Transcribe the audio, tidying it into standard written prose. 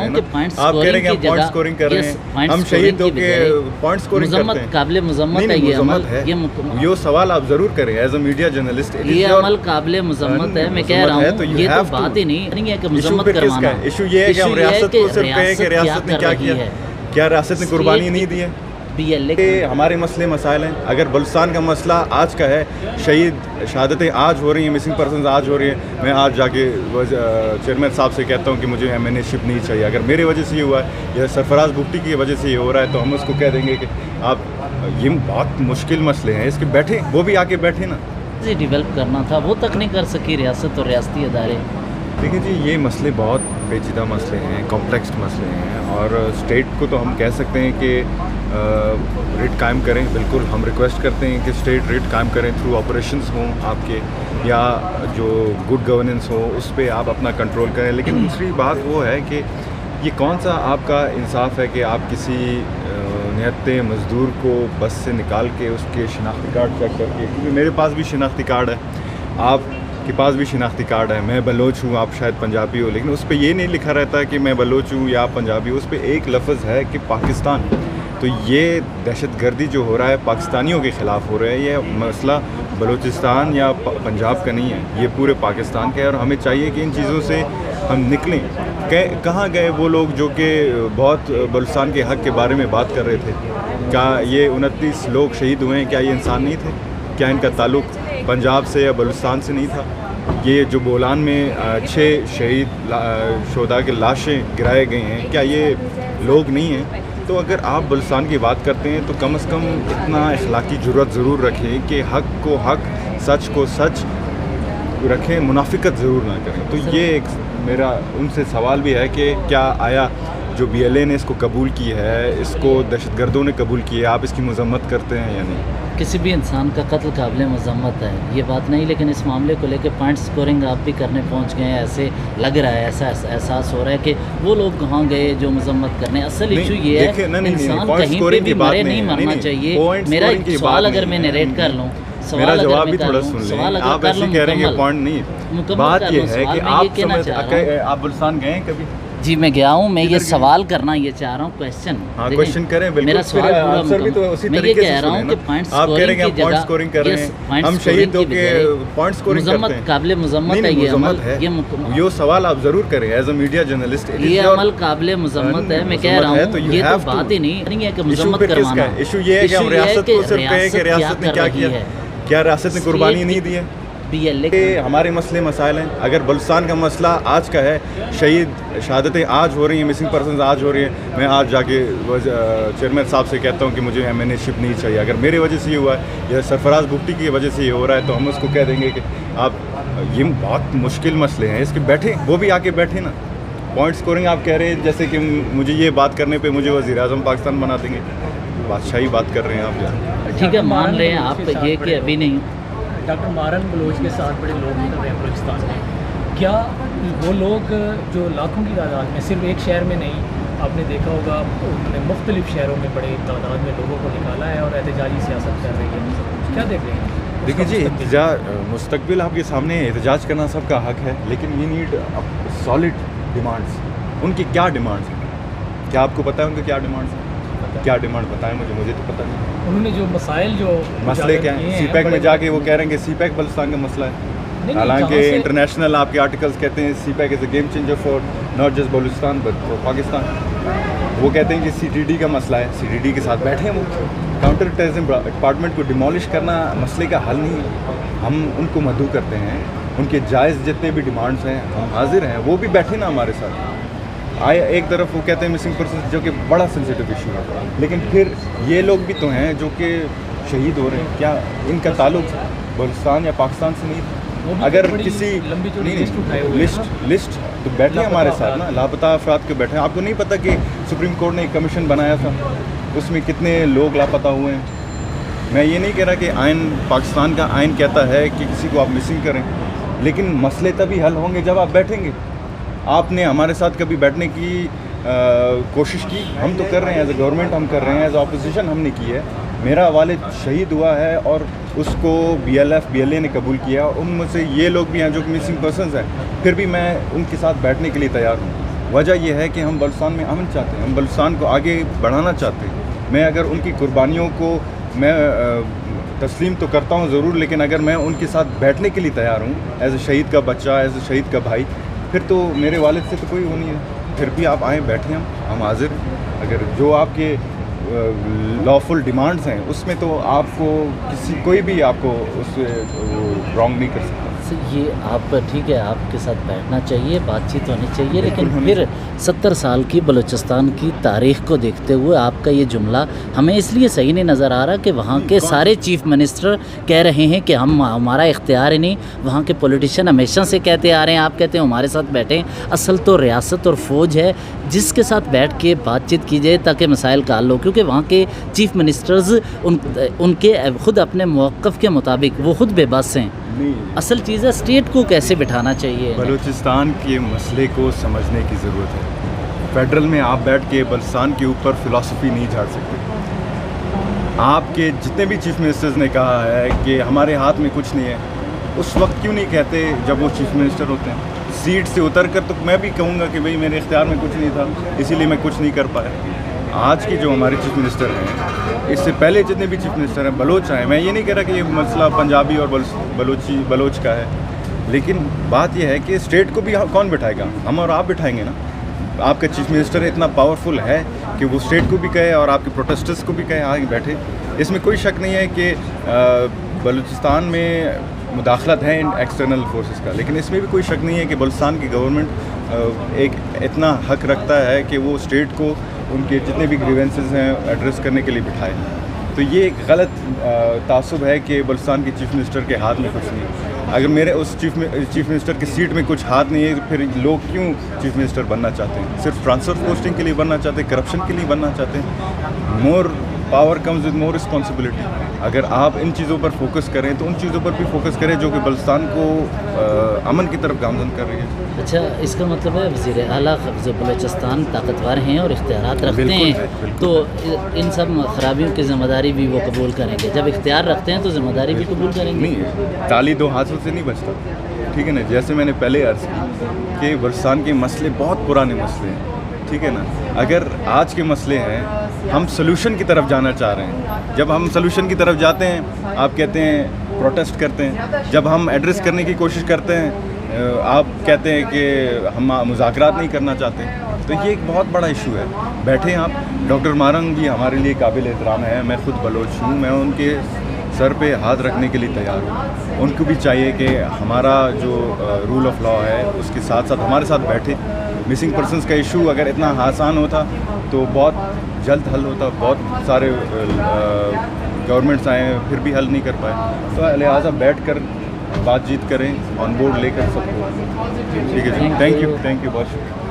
हूँ कि पॉइंट आप कह रहे हैं कि पॉइंट स्कोरिंग कर रहे हैं, हम शहीदों के पॉइंट स्कोरिंग करते हैं, काबिल मजम्मत है ये अमल, ये सवाल आप जरूर करें एज अ मीडिया जर्नलिस्ट, ये अमल काबिल मजम्मत है। मैं कह रहा हूँ ये तो बात ही नहीं है कि मजम्मत करवाना। इशू ये है कि हम रियासत को सिर्फ कहें कि रियासत ने क्या किया है, क्या रियासत ने कुर्बानी नहीं दी है। हमारे मसले मसाइल हैं। अगर बलूचिस्तान का मसला आज का है, शहादतें आज हो रही हैं, मिसिंग पर्सन आज हो रही हैं, मैं आज जाके चेयरमैन साहब से कहता हूँ कि मुझे एमएनए-शिप नहीं चाहिए, अगर मेरे वजह से ये हुआ है या सरफराज भुट्टी की वजह से ये हो रहा है, तो हम उसको कह देंगे कि आप ये बहुत मुश्किल मसले हैं, इसके बैठे, वो भी आके बैठे ना। डेवलप करना था, वो तक नहीं कर सकी रियासत और रियासती अदारे। देखिए जी, ये मसले बहुत पेचीदा मसले हैं, कॉम्प्लेक्स मसले हैं, और स्टेट को तो हम कह सकते हैं कि रिट कायम करें। बिल्कुल हम रिक्वेस्ट करते हैं कि स्टेट रिट कायम करें, थ्रू ऑपरेशंस हों आपके, या जो गुड गवर्नेंस हो उस पर आप अपना कंट्रोल करें। लेकिन दूसरी बात वो है कि ये कौन सा आपका इंसाफ है कि आप किसी निहत्ते मज़दूर को बस से निकाल के उसके शिनाख्ती कार्ड चेक करके, क्योंकि मेरे पास भी शिनाख्ती कार्ड है, आपके पास भी शिनाख्ती कार्ड है, मैं बलोच हूँ, आप शायद पंजाबी हो, लेकिन उस पर ये नहीं लिखा रहता कि मैं बलोच हूँ या आप पंजाबी हो, उस पर एक लफ्ज़ है कि पाकिस्तान। तो ये दहशतगर्दी जो हो रहा है पाकिस्तानियों के ख़िलाफ़ हो रहा है, ये मसला बलूचिस्तान या पंजाब का नहीं है, ये पूरे पाकिस्तान का है। और हमें चाहिए कि इन चीज़ों से हम निकलें। कहाँ गए वो लोग जो कि बहुत बलूचिस्तान के हक़ के बारे में बात कर रहे थे? क्या ये 29 लोग शहीद हुए हैं, क्या ये इंसान नहीं थे? क्या इनका ताल्लुक़ पंजाब से या बलूचिस्तान से नहीं था? ये जो बोलान में 6 शहीद शोहदा के लाशें गिराए गए हैं, क्या ये लोग नहीं हैं? तो अगर आप बलूचिस्तान की बात करते हैं तो कम से कम इतना अखलाकी जुर्रत ज़रूर रखें कि हक़ को हक़, सच को सच रखें, मुनाफिकत ज़रूर ना करें। तो ये एक मेरा उनसे सवाल भी है कि क्या आया जो BLA ने इसको कबूल की है, इसको दहशतगर्दों ने कबूल की है, आप इसकी मज़म्मत करते हैं या नहीं? किसी भी इंसान का कत्ल काबिल मज़म्मत है, ये बात नहीं, लेकिन इस मामले को लेकर पॉइंट स्कोरिंग आप भी करने पहुंच गए हैं, ऐसे लग रहा है, ऐसा एहसास हो रहा है कि वो लोग कहाँ गए जो मज़म्मत करने। असल इशू ये है इंसान कहीं पे भी मरे नहीं मरना चाहिए। मेरा एक सवाल अगर मैं नरेट कर लूँ, मेरा जवाब भी थोड़ा सुन लें। आप ऐसे कह रहे हैं कि पॉइंट नहीं, बात ये है कि आप बलूचिस्तान गए कभी? जी मैं गया हूँ, मैं ये सवाल करना ये चाह रहा हूँ, क्वेश्चन। हाँ, क्वेश्चन करें, बिल्कुल। मेरा सवाल आंसर भी तो उसी तरीके से सुने ना। आप कह रहे हैं कि पॉइंट स्कोरिंग कर रहे हैं, हम शहीदों के पॉइंट स्कोरिंग करते हैं। काबिल मज़म्मत है ये अमल, ये सवाल आप जरूर करें एज अ मीडिया जर्नलिस्ट, ये अमल काबिल मज़म्मत है। मैं कह रहा हूँ ये तो बात ही नहीं है कि मज़म्मत करवाना। इशू ये है कि हम रियासत को सिर्फ कहें कि रियासत ने क्या किया है, क्या रियासत ने कुर्बानी नहीं दी है। हमारे मसले मसाइल हैं। अगर बलूचिस्तान का मसला आज का है, शहादतें आज हो रही हैं, मिसिंग पर्सन आज हो रही हैं, मैं आज जाके चेयरमैन साहब से कहता हूँ कि मुझे एमएनए-शिप नहीं चाहिए, अगर मेरे वजह से ये हुआ है या सरफराज भुट्टी की वजह से ये हो रहा है, तो हम उसको कह देंगे कि आप ये बहुत मुश्किल मसले हैं, इसके बैठे, वो भी आके बैठे ना। पॉइंट स्कोरिंग आप कह रहे हैं जैसे कि मुझे ये बात करने पर मुझे वज़ीर-ए-आज़म पाकिस्तान बना देंगे, बादशाही बात कर रहे हैं आप यार। ठीक है, मान रहे हैं आप ये कि अभी नहीं। डॉक्टर मारन बलोच के साथ बड़े लोग निकल रहे हैं बलूचिस्तान में, क्या वो लोग जो लाखों की तादाद में, सिर्फ एक शहर में नहीं, आपने देखा होगा उन्होंने मुख्तलिफ शहरों में बड़े तादाद में लोगों को निकाला है और एहतजाजी सियासत कर रही है, क्या देख रहे हैं? देखिए जी, मुस्तकबिल आपके सामने, एहतजाज करना सबका हक है, लेकिन वी नीड सॉलिड डिमांड्स। उनकी क्या डिमांड्स हैं? क्या आपको पता है उनके क्या डिमांड्स हैं? क्या डिमांड बताएं मुझे तो पता नहीं। उन्होंने जो मसले क्या हैं, सीपैक में जाके वो कह रहे हैं कि सीपैक बलूचिस्तान का मसला है, हालांकि इंटरनेशनल आपके आर्टिकल्स कहते हैं CPEC is a game changer for not just Balochistan but for Pakistan. वो कहते हैं कि CTD का मसला है, CTD के साथ बैठे हैं वो। काउंटर टेररिज्म डिपार्टमेंट को डिमोलिश करना मसले का हल नहीं है, हम उनको मदऊ करते हैं, उनके जायज़ जितने भी डिमांड्स हैं हम हाजिर हैं, वो भी बैठे ना हमारे साथ। एक तरफ वो कहते हैं मिसिंग पर्सन, जो कि बड़ा सेंसिटिव इशू है, लेकिन फिर ये लोग भी तो हैं जो कि शहीद हो रहे हैं, क्या इनका ताल्लुक बलूचिस्तान या पाकिस्तान से नहीं? अगर किसी लिस्ट तो बैठे हमारे साथ ना, लापता अफराद के बैठे। आपको नहीं पता कि सुप्रीम कोर्ट ने एक कमीशन बनाया था, उसमें कितने लोग लापता हुए हैं? मैं ये नहीं कह रहा कि आइन, पाकिस्तान का आइन कहता है कि किसी को आप मिसिंग करें, लेकिन मसले तभी हल होंगे जब आप बैठेंगे। आपने हमारे साथ कभी बैठने की कोशिश की? हम तो कर रहे हैं, एज ए गवर्नमेंट हम कर रहे हैं, एज अपोजिशन हमने की है। मेरा वालिद शहीद हुआ है और उसको BLA ने कबूल किया, और उनमें से ये लोग भी हैं जो मिसिंग पर्सनस हैं, फिर भी मैं उनके साथ बैठने के लिए तैयार हूँ। वजह यह है कि हम बलूचिस्तान में अमन चाहते हैं, हम बलूचिस्तान को आगे बढ़ाना चाहते हैं। मैं अगर उनकी कुर्बानियों को मैं तस्लीम तो करता हूँ ज़रूर, लेकिन अगर मैं उनके साथ बैठने के लिए तैयार हूँ एज ए शहीद का बच्चा, एज ए शहीद का भाई, फिर तो मेरे वालिद से तो कोई वो नहीं है। फिर भी आप आएँ, बैठें, हम हाजिर हैं। अगर जो आपके लॉफुल डिमांड्स हैं उसमें तो आपको कोई भी आपको उससे रॉन्ग नहीं कर सकता। ये आप ठीक है, आपके साथ बैठना चाहिए, बातचीत होनी चाहिए, लेकिन होनी फिर 70 साल की बलूचिस्तान की तारीख़ को देखते हुए आपका ये जुमला हमें इसलिए सही नहीं नज़र आ रहा कि वहाँ के सारे चीफ़ मिनिस्टर कह रहे हैं कि हमारा इख्तियार ही नहीं। वहाँ के पॉलिटिशियन हमेशा से कहते आ रहे हैं, आप कहते हैं हमारे साथ बैठें। असल तो रियासत और फ़ौज है जिसके साथ बैठ के बातचीत की जाए ताकि मसाइल का हल हो, क्योंकि वहाँ के चीफ़ मिनिस्टर्स उनके ख़ुद अपने मौक़िफ़ के मुताबिक वो ख़ुद बेबस हैं। असल चीज़ है स्टेट को कैसे बिठाना चाहिए। बलूचिस्तान के मसले को समझने की ज़रूरत है। फेडरल में आप बैठ के बलूचिस्तान के ऊपर फ़िलासफ़ी नहीं झाड़ सकते। आपके जितने भी चीफ़ मिनिस्टर्स ने कहा है कि हमारे हाथ में कुछ नहीं है, उस वक्त क्यों नहीं कहते जब वो चीफ़ मिनिस्टर होते हैं? सीट से उतर कर तो मैं भी कहूँगा कि भाई मेरे इख्तियार में कुछ नहीं था, इसीलिए मैं कुछ नहीं कर पाया। आज के जो हमारे चीफ़ मिनिस्टर हैं, इससे पहले जितने भी चीफ़ मिनिस्टर हैं बलोच हैं, मैं ये नहीं कह रहा कि ये मसला पंजाबी और बलोच का है, लेकिन बात यह है कि स्टेट को भी कौन बिठाएगा? हम और आप बिठाएंगे ना। आपका चीफ़ मिनिस्टर इतना पावरफुल है कि वो स्टेट को भी कहे और आपके प्रोटेस्टर्स को भी कहे आगे बैठे। इसमें कोई शक नहीं है कि बलूचिस्तान में मुदाखलत है इन एक्सटर्नल फोर्सेस का, लेकिन इसमें भी कोई शक नहीं है कि बलूचिस्तान की गवर्नमेंट एक इतना हक रखता है कि वो स्टेट को उनके जितने भी ग्रीवेंसेस हैं एड्रेस करने के लिए बिठाए। तो ये एक गलत तासुब है कि बलूचिस्तान के चीफ़ मिनिस्टर के हाथ में कुछ नहीं है। अगर मेरे उस चीफ़ मिनिस्टर की सीट में कुछ हाथ नहीं है, फिर लोग क्यों चीफ़ मिनिस्टर बनना चाहते हैं? सिर्फ ट्रांसफ़र पोस्टिंग के लिए बनना चाहते हैं, करप्शन के लिए बनना चाहते हैं? More power comes with more responsibility. अगर आप इन चीज़ों पर फोकस करें तो उन चीज़ों पर भी फोकस करें जो कि बलूचिस्तान को अमन की तरफ गामजन कर रही है। अच्छा, इसका मतलब है वज़ीर आला जो बलूचिस्तान ताकतवर हैं और इख्तियारात रखते हैं, तो इन सब खराबियों की ज़िम्मेदारी भी वो कबूल करेंगे। जब इख्तियार रखते हैं तो ज़िम्मेदारी भी कबूल करेंगे। नहीं, ताली दो हाथों से नहीं बचता, ठीक है ना। जैसे मैंने पहले अर्ज़ की कि बलूचिस्तान के मसले बहुत पुराने मसले हैं, ठीक है ना। अगर आज के मसले हैं, हम सलूशन की तरफ जाना चाह रहे हैं। जब हम सलूशन की तरफ जाते हैं, आप कहते हैं प्रोटेस्ट करते हैं। जब हम एड्रेस करने की कोशिश करते हैं, आप कहते हैं कि हम मुज़ाकरात नहीं करना चाहते। तो ये एक बहुत बड़ा इशू है। बैठे आप, डॉक्टर मारंग जी हमारे लिए काबिल एहतराम है। मैं ख़ुद बलोच हूँ, मैं उनके सर पे हाथ रखने के लिए तैयार हूँ। उनको भी चाहिए कि हमारा जो रूल ऑफ लॉ है उसके साथ साथ हमारे साथ बैठे। मिसिंग पर्सनस का इशू अगर इतना आसान होता तो बहुत जल्द हल होता। बहुत सारे गवर्नमेंट्स आए फिर भी हल नहीं कर पाए, तो लिहाजा बैठ कर बातचीत करें, ऑन बोर्ड लेकर सबको। ठीक है जी, थैंक यू बहुत शुक्रिया।